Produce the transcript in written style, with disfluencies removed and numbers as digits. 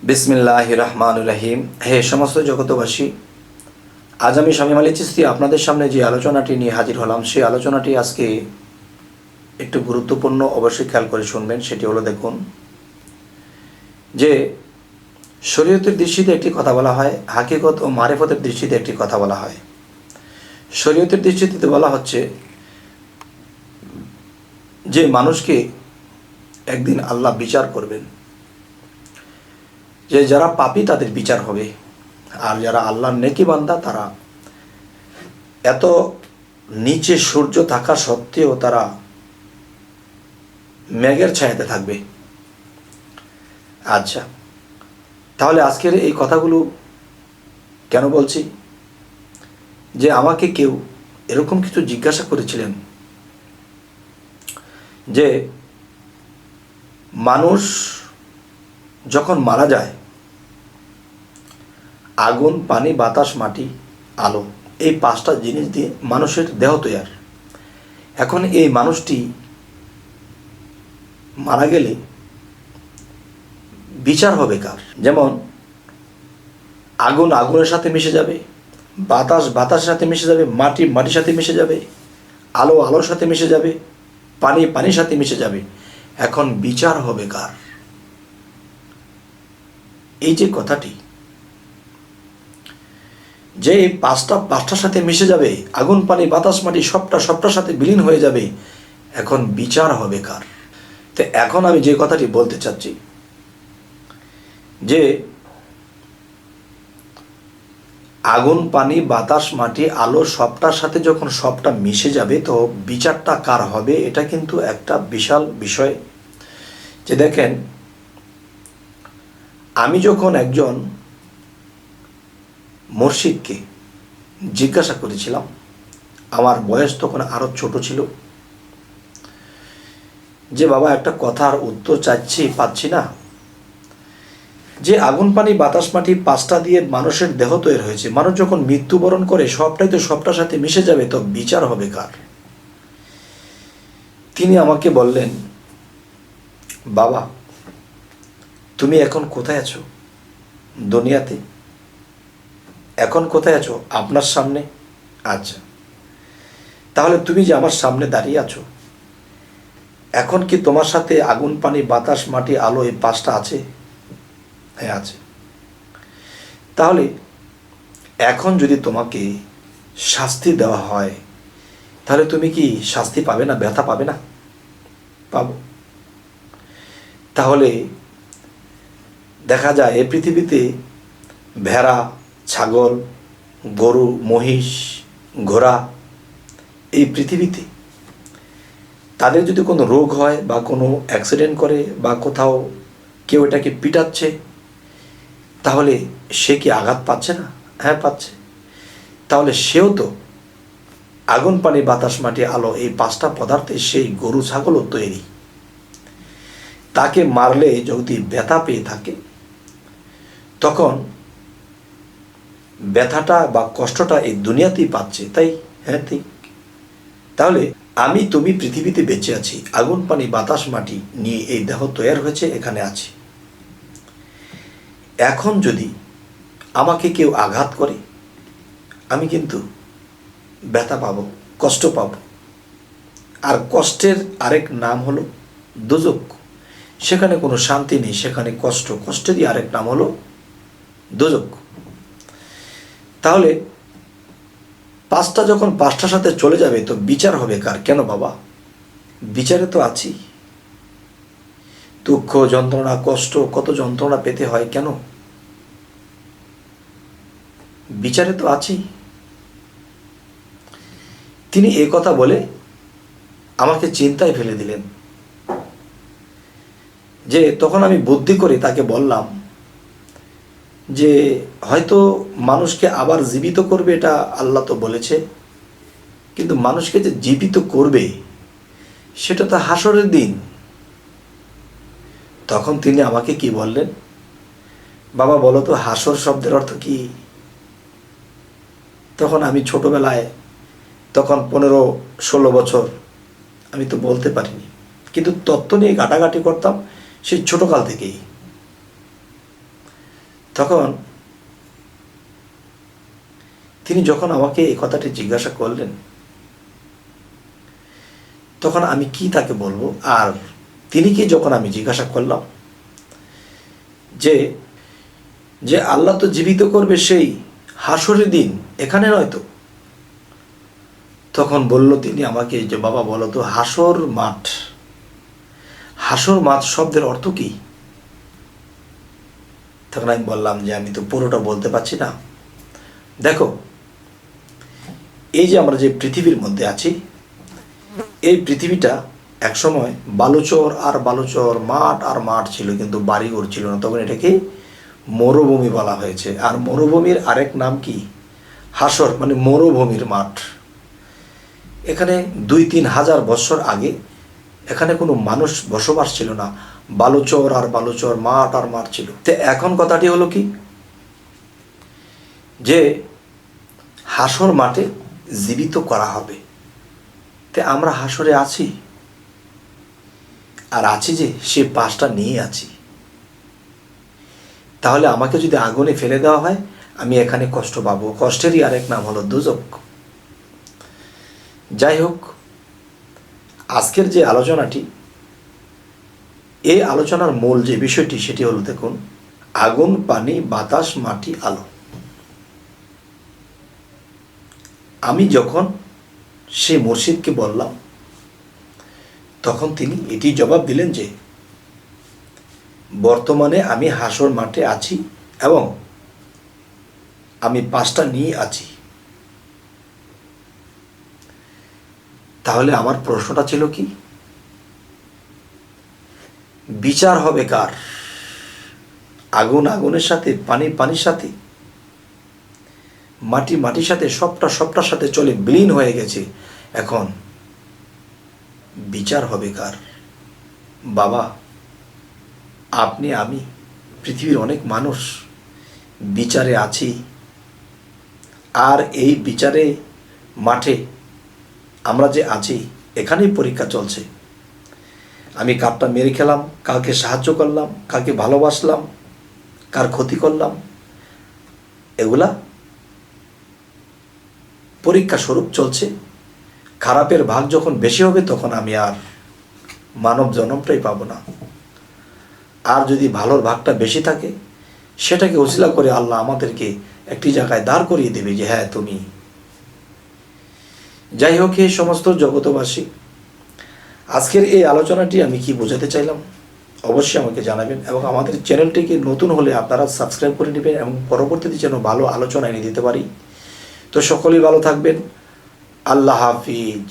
বিসমিল্লাহির রহমানির রহিম। হে সমস্ত জগতবাসী, আজ আমি শামীম আলী চিশতি আপনাদের সামনে যে আলোচনাটি নিয়ে হাজির হলাম, সেই আলোচনাটি আজকে একটু গুরুত্বপূর্ণ, অবশ্যই খেয়াল করে শুনবেন। সেটি হলো, দেখুন যে শরীয়তের দৃষ্টিতে একটি কথা বলা হয়, হাকিকত ও মারিফতের দৃষ্টিতে একটি কথা বলা হয়। শরীয়তের দৃষ্টিতে বলা হচ্ছে যে মানুষকে একদিন আল্লাহ বিচার করবেন, যে যারা পাপী তাদের বিচার হবে, আর যারা আল্লাহর নেকি বান্দা তারা এত নিচে সূর্য থাকা সত্ত্বেও তারা মেঘের ছায়াতে থাকবে। আচ্ছা, তাহলে আজকের এই কথাগুলো কেন বলছি? যে আমাকে কেউ এরকম কিছু জিজ্ঞাসা করেছিলেন যে মানুষ যখন মারা যায়, আগুন, পানি, বাতাস, মাটি, আলো, এই পাঁচটা জিনিস দিয়ে মানুষের দেহ তৈয়ার। এখন এই মানুষটি মারা গেলে বিচার হবে কার? যেমন আগুন আগুনের সাথে মিশে যাবে, বাতাস বাতাসের সাথে মিশে যাবে, মাটি মাটির সাথে মিশে যাবে, আলো আলোর সাথে মিশে যাবে, পানি পানির সাথে মিশে যাবে। এখন বিচার হবে কার? এই যে কথাটি, যে পাঁচটার সাথে মিশে যাবে, আগুন, পানি, বাতাস, মাটি সবটার সাথে বিলীন হয়ে যাবে, এখন বিচার হবে কার? তো এখন আমি যে কথাটি বলতে চাচ্ছি, যে আগুন, পানি, বাতাস, মাটি, আলো সবটার সাথে যখন সবটা মিশে যাবে, তো বিচারটা কার হবে? এটা কিন্তু একটা বিশাল বিষয়। যে দেখেন, আমি যখন একজন মুর্শিদকে জিজ্ঞাসা করেছিলাম, আমার বয়স তখন আরও ছোট ছিল, যে বাবা একটা কথার উত্তর পাচ্ছি না, যে আগুন, পানি, বাতাস, মাটি পাঁচটা দিয়ে মানুষের দেহ তৈরি হয়েছে, মানুষ যখন মৃত্যুবরণ করে সবটাই তো সবটার সাথে মিশে যাবে, তো বিচার হবে কার? তিনি আমাকে বললেন, বাবা তুমি এখন কোথায় আছো দুনিয়াতে? এখন কোথায় আছো? আপনার সামনে। আচ্ছা, তাহলে তুমি যে আমার সামনে দাঁড়িয়ে আছো, এখন কি তোমার সাথে আগুন, পানি, বাতাস, মাটি, আলো এই পাঁচটা আছে? হ্যাঁ, আছে। তাহলে এখন যদি তোমাকে শাস্তি দেওয়া হয়, তাহলে তুমি কি শাস্তি পাবে না? ব্যথা পাবে না? পাবো। তাহলে দেখা যায় এই পৃথিবীতে ভেড়া, ছাগল, গরু, মহিষ, ঘোড়া, এই পৃথিবীতে তাদের যদি কোনো রোগ হয় বা কোনো অ্যাক্সিডেন্ট করে বা কোথাও কেউ এটাকে পিটাচ্ছে, তাহলে সে কি আঘাত পাচ্ছে না? হ্যাঁ, পাচ্ছে। তাহলে সেও তো আগুন, পানি, বাতাস, মাটি, আলো এই পাঁচটা পদার্থে সেই গরু, ছাগলও তৈরি। তাকে মারলে যদি ব্যথা পেয়ে থাকে, তখন ব্যথাটা বা কষ্টটা এই দুনিয়াতেই পাচ্ছে, তাই? হ্যাঁ, ঠিক। তাহলে আমি তুমি পৃথিবীতে বেঁচে আছি, আগুন, পানি, বাতাস, মাটি নিয়ে এই দেহ তৈরি হয়েছে, এখানে আছি। এখন যদি আমাকে কেউ আঘাত করে, আমি কিন্তু ব্যথা পাবো, কষ্ট পাবো। আর কষ্টের আরেক নাম হলো দোজখ। সেখানে কোনো শান্তি নেই, সেখানে কষ্ট, কষ্টেরই আরেক নাম হলো দোজখ। তাহলে পাঁচটা যখন পাঁচটার সাথে চলে যাবে, তো বিচার হবে কার? কেন বাবা? বিচারে তো আছি। দুঃখ, যন্ত্রণা, কষ্ট, কত যন্ত্রণা পেতে হয় কেন? বিচারে তো আছি। তিনি এ কথা বলে আমাকে চিন্তায় ফেলে দিলেন। যে তখন আমি বুদ্ধি করে তাকে বললাম যে হয়তো মানুষকে আবার জীবিত করবে, এটা আল্লাহ তো বলেছে, কিন্তু মানুষকে যে জীবিত করবে সেটা তো হাসরের দিন। তখন তিনি আমাকে কি বললেন, বাবা বলো তো হাসর শব্দের অর্থ কি? তখন আমি ছোটবেলায়, তখন 15-16 বছর, আমি তো বলতে পারিনি, কিন্তু তত্ত্ব নিয়ে ঘাটাঘাটি করতাম সেই ছোটকাল থেকেই। তখন তিনি যখন আমাকে এই কথাটি জিজ্ঞাসা করলেন, তখন আমি কি তাকে বলবো? আর তিনি কি যখন আমি জিজ্ঞাসা করলাম যে যে আল্লাহ তো জীবিত করবে সেই হাসরের দিন, এখানে নয় তো? তখন বলল তিনি আমাকে যে বাবা বলো তো, হাসর মাঠ, হাসর মাঠ শব্দের অর্থ কি? তখন আমি বললাম যে আমি তো পুরোটা বলতে পারছি না। দেখো, এই যে আমরা যে পৃথিবীর মধ্যে আছি, এই পৃথিবীটা একসময় বালুচর আর বালুচর, মাঠ আর মাঠ ছিল, কিন্তু বাড়িঘর ছিল না। তখন এটাকে মরুভূমি বলা হয়েছে। আর মরুভূমির আরেক নাম কি? হাসর, মানে মরুভূমির মাঠ। এখানে 2-3 হাজার বছর আগে এখানে কোনো মানুষ বসবাস ছিল না, বালুচর আর বালুচর, মাঠ আর মাঠ ছিল। তো এখন কথাটি হলো কি, যে হাসর মাঠে জীবিত করা হবে। তে আমরা হাসরে আছি, আর আছি যে সে পাশটা নিয়ে আছি। তাহলে আমাকে যদি আগুনে ফেলে দেওয়া হয়, আমি এখানে কষ্ট পাবো। কষ্টেরই আরেক নাম হলো দোজক। যাই হোক, আজকের যে আলোচনাটি, এই আলোচনার মূল যে বিষয়টি সেটি হলো, দেখুন, আগুন, পানি, বাতাস, মাটি, আলো। আমি যখন সেই মুর্শিদকে বললাম, তখন তিনি এটি জবাব দিলেন যে বর্তমানে আমি হাসর মাঠে আছি এবং আমি পাশটা নিয়ে আছি। তাহলে আমার প্রশ্নটা ছিল কি, বিচার হবে কার? আগুন আগুনের সাথে, পানি পানির সাথে, মাটি মাটির সাথে, সবটার সাথে চলে বিলীন হয়ে গেছে। এখন বিচার হবে কার? বাবা, আপনি, আমি, পৃথিবীর অনেক মানুষ বিচারে আছি। আর এই বিচারে মাঠে আমরা যে আছি, এখানেই পরীক্ষা চলছে। আমি কারটা মেরে খেলাম, কাকে সাহায্য করলাম, কাকে ভালোবাসলাম, কার ক্ষতি করলাম, এগুলা পরীক্ষা স্বরূপ চলছে। খারাপের ভাগ যখন বেশি হবে, তখন আমি আর মানব জন্মটাই পাবো না। আর যদি ভালোর ভাগটা বেশি থাকে, সেটাকে ওসিলা করে আল্লাহ আমাদেরকে একটি জায়গায় দাঁড় করিয়ে দেবে যে হ্যাঁ তুমি। যাই হোক, এই সমস্ত জগতবাসী, আজকের এই আলোচনাটি আমি কি বোঝাতে চাইলাম অবশ্যই আমাকে জানাবেন, এবং আমাদের চ্যানেলটিকে নতুন হলে আপনারা সাবস্ক্রাইব করে নেবেন, এবং পরবর্তীতে যেন ভালো আলোচনা এনে দিতে পারি। তো সকলেই ভালো থাকবেন। আল্লাহ হাফিজ।